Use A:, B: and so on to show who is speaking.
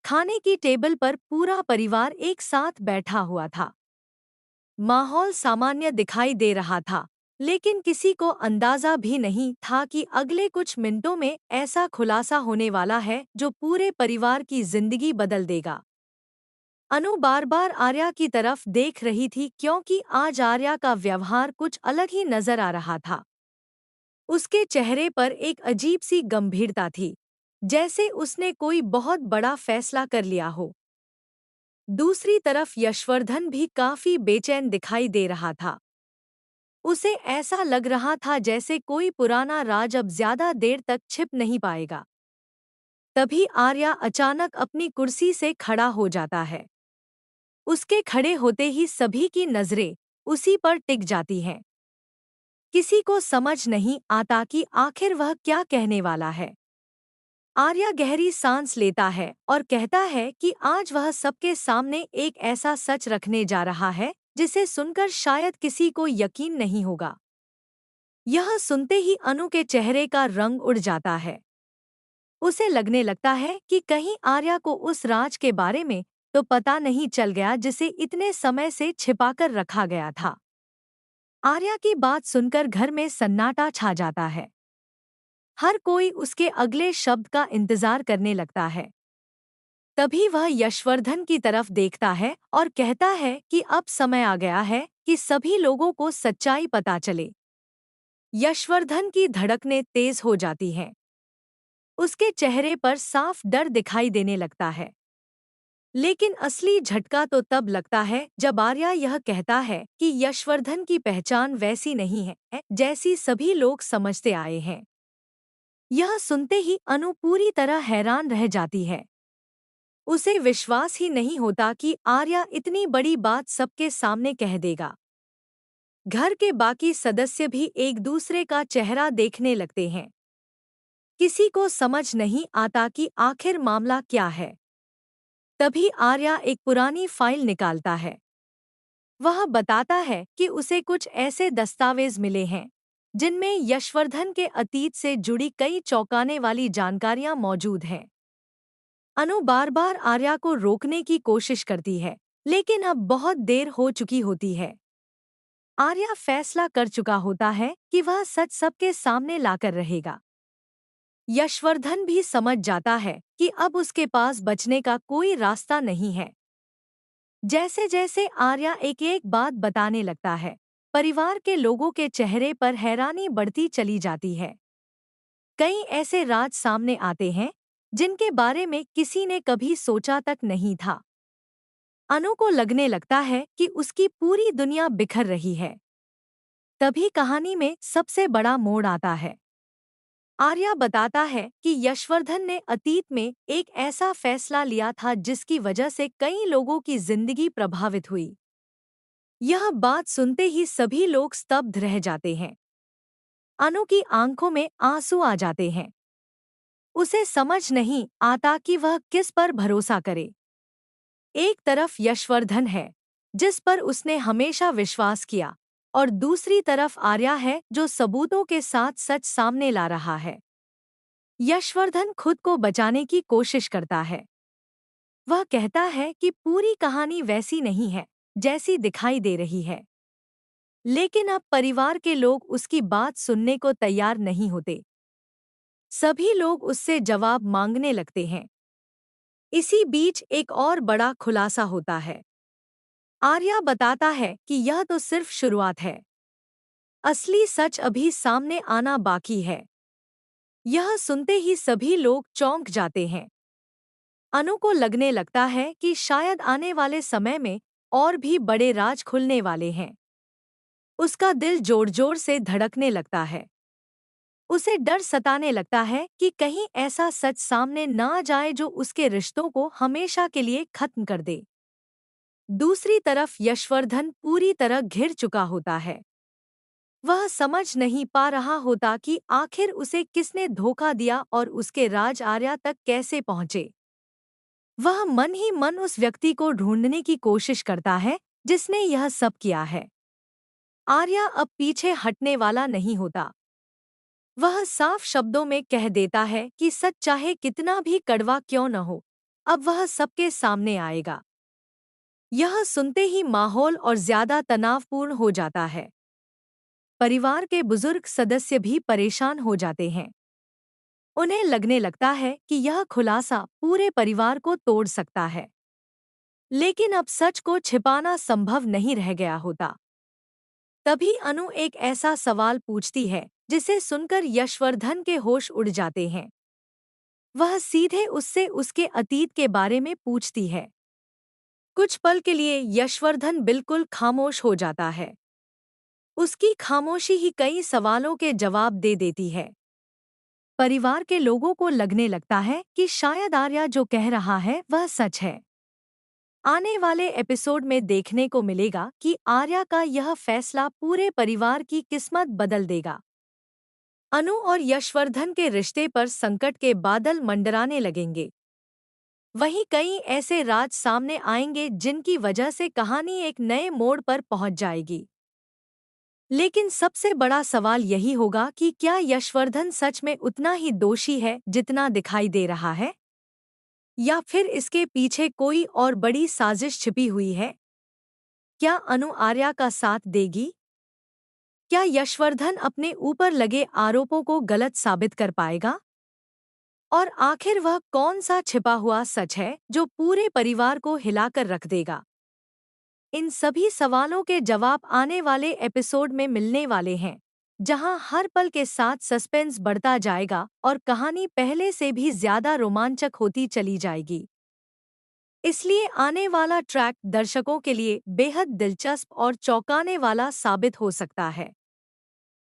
A: खाने की टेबल पर पूरा परिवार एक साथ बैठा हुआ था। माहौल सामान्य दिखाई दे रहा था, लेकिन किसी को अंदाजा भी नहीं था कि अगले कुछ मिनटों में ऐसा खुलासा होने वाला है जो पूरे परिवार की जिंदगी बदल देगा। अनु बार बार आर्या की तरफ देख रही थी क्योंकि आज आर्या का व्यवहार कुछ अलग ही नजर आ रहा था। उसके चेहरे पर एक अजीब सी गंभीरता थी, जैसे उसने कोई बहुत बड़ा फैसला कर लिया हो। दूसरी तरफ यशवर्धन भी काफी बेचैन दिखाई दे रहा था। उसे ऐसा लग रहा था जैसे कोई पुराना राज अब ज्यादा देर तक छिप नहीं पाएगा। तभी आर्या अचानक अपनी कुर्सी से खड़ा हो जाता है। उसके खड़े होते ही सभी की नजरें उसी पर टिक जाती हैं। किसी को समझ नहीं आता कि आखिर वह क्या कहने वाला है। आर्या गहरी सांस लेता है और कहता है कि आज वह सबके सामने एक ऐसा सच रखने जा रहा है जिसे सुनकर शायद किसी को यकीन नहीं होगा। यह सुनते ही अनु के चेहरे का रंग उड़ जाता है। उसे लगने लगता है कि कहीं आर्या को उस राज के बारे में तो पता नहीं चल गया जिसे इतने समय से छिपाकर रखा गया था। आर्या की बात सुनकर घर में सन्नाटा छा जाता है। हर कोई उसके अगले शब्द का इंतजार करने लगता है। तभी वह यशवर्धन की तरफ देखता है और कहता है कि अब समय आ गया है कि सभी लोगों को सच्चाई पता चले। यशवर्धन की धड़कनें तेज हो जाती हैं। उसके चेहरे पर साफ डर दिखाई देने लगता है। लेकिन असली झटका तो तब लगता है जब आर्या यह कहता है कि यशवर्धन की पहचान वैसी नहीं है जैसी सभी लोग समझते आए हैं। यह सुनते ही अनु पूरी तरह हैरान रह जाती है। उसे विश्वास ही नहीं होता कि आर्या इतनी बड़ी बात सबके सामने कह देगा। घर के बाकी सदस्य भी एक दूसरे का चेहरा देखने लगते हैं। किसी को समझ नहीं आता कि आखिर मामला क्या है। तभी आर्या एक पुरानी फाइल निकालता है। वह बताता है कि उसे कुछ ऐसे दस्तावेज मिले हैं जिनमें यशवर्धन के अतीत से जुड़ी कई चौंकाने वाली जानकारियां मौजूद हैं। अनु बार बार आर्या को रोकने की कोशिश करती है, लेकिन अब बहुत देर हो चुकी होती है। आर्या फैसला कर चुका होता है कि वह सच सबके सामने लाकर रहेगा। यशवर्धन भी समझ जाता है कि अब उसके पास बचने का कोई रास्ता नहीं है। जैसे जैसे आर्या एक एक बात बताने लगता है, परिवार के लोगों के चेहरे पर हैरानी बढ़ती चली जाती है। कई ऐसे राज सामने आते हैं जिनके बारे में किसी ने कभी सोचा तक नहीं था। अनु को लगने लगता है कि उसकी पूरी दुनिया बिखर रही है। तभी कहानी में सबसे बड़ा मोड़ आता है। आर्या बताता है कि यशवर्धन ने अतीत में एक ऐसा फैसला लिया था जिसकी वजह से कई लोगों की जिंदगी प्रभावित हुई। यह बात सुनते ही सभी लोग स्तब्ध रह जाते हैं। अनु की आंखों में आंसू आ जाते हैं। उसे समझ नहीं आता कि वह किस पर भरोसा करे। एक तरफ यशवर्धन है, जिस पर उसने हमेशा विश्वास किया, और दूसरी तरफ आर्या है जो सबूतों के साथ सच सामने ला रहा है। यशवर्धन खुद को बचाने की कोशिश करता है। वह कहता है कि पूरी कहानी वैसी नहीं है जैसी दिखाई दे रही है। लेकिन अब परिवार के लोग उसकी बात सुनने को तैयार नहीं होते। सभी लोग उससे जवाब मांगने लगते हैं। इसी बीच एक और बड़ा खुलासा होता है। आर्या बताता है कि यह तो सिर्फ शुरुआत है। असली सच अभी सामने आना बाकी है। यह सुनते ही सभी लोग चौंक जाते हैं। अनु को लगने लगता है कि शायद आने वाले समय में और भी बड़े राज खुलने वाले हैं। उसका दिल जोर जोर से धड़कने लगता है। उसे डर सताने लगता है कि कहीं ऐसा सच सामने न आ जाए जो उसके रिश्तों को हमेशा के लिए खत्म कर दे। दूसरी तरफ यशवर्धन पूरी तरह घिर चुका होता है। वह समझ नहीं पा रहा होता कि आखिर उसे किसने धोखा दिया और उसके राज आर्या तक कैसे पहुंचे। वह मन ही मन उस व्यक्ति को ढूंढने की कोशिश करता है जिसने यह सब किया है। आर्या अब पीछे हटने वाला नहीं होता। वह साफ शब्दों में कह देता है कि सच चाहे कितना भी कड़वा क्यों न हो, अब वह सबके सामने आएगा। यह सुनते ही माहौल और ज्यादा तनावपूर्ण हो जाता है। परिवार के बुजुर्ग सदस्य भी परेशान हो जाते हैं। उन्हें लगने लगता है कि यह खुलासा पूरे परिवार को तोड़ सकता है। लेकिन अब सच को छिपाना संभव नहीं रह गया होता। तभी अनु एक ऐसा सवाल पूछती है जिसे सुनकर यशवर्धन के होश उड़ जाते हैं। वह सीधे उससे उसके अतीत के बारे में पूछती है। कुछ पल के लिए यशवर्धन बिल्कुल खामोश हो जाता है। उसकी खामोशी ही कई सवालों के जवाब दे देती है। परिवार के लोगों को लगने लगता है कि शायद आर्या जो कह रहा है वह सच है। आने वाले एपिसोड में देखने को मिलेगा कि आर्या का यह फैसला पूरे परिवार की किस्मत बदल देगा। अनु और यशवर्धन के रिश्ते पर संकट के बादल मंडराने लगेंगे। वहीं कई ऐसे राज सामने आएंगे जिनकी वजह से कहानी एक नए मोड़ पर पहुंच जाएगी। लेकिन सबसे बड़ा सवाल यही होगा कि क्या यशवर्धन सच में उतना ही दोषी है जितना दिखाई दे रहा है, या फिर इसके पीछे कोई और बड़ी साजिश छिपी हुई है? क्या अनु आर्या का साथ देगी? क्या यशवर्धन अपने ऊपर लगे आरोपों को गलत साबित कर पाएगा? और आखिर वह कौन सा छिपा हुआ सच है जो पूरे परिवार को हिलाकर रख देगा? इन सभी सवालों के जवाब आने वाले एपिसोड में मिलने वाले हैं, जहां हर पल के साथ सस्पेंस बढ़ता जाएगा और कहानी पहले से भी ज्यादा रोमांचक होती चली जाएगी। इसलिए आने वाला ट्रैक दर्शकों के लिए बेहद दिलचस्प और चौंकाने वाला साबित हो सकता है।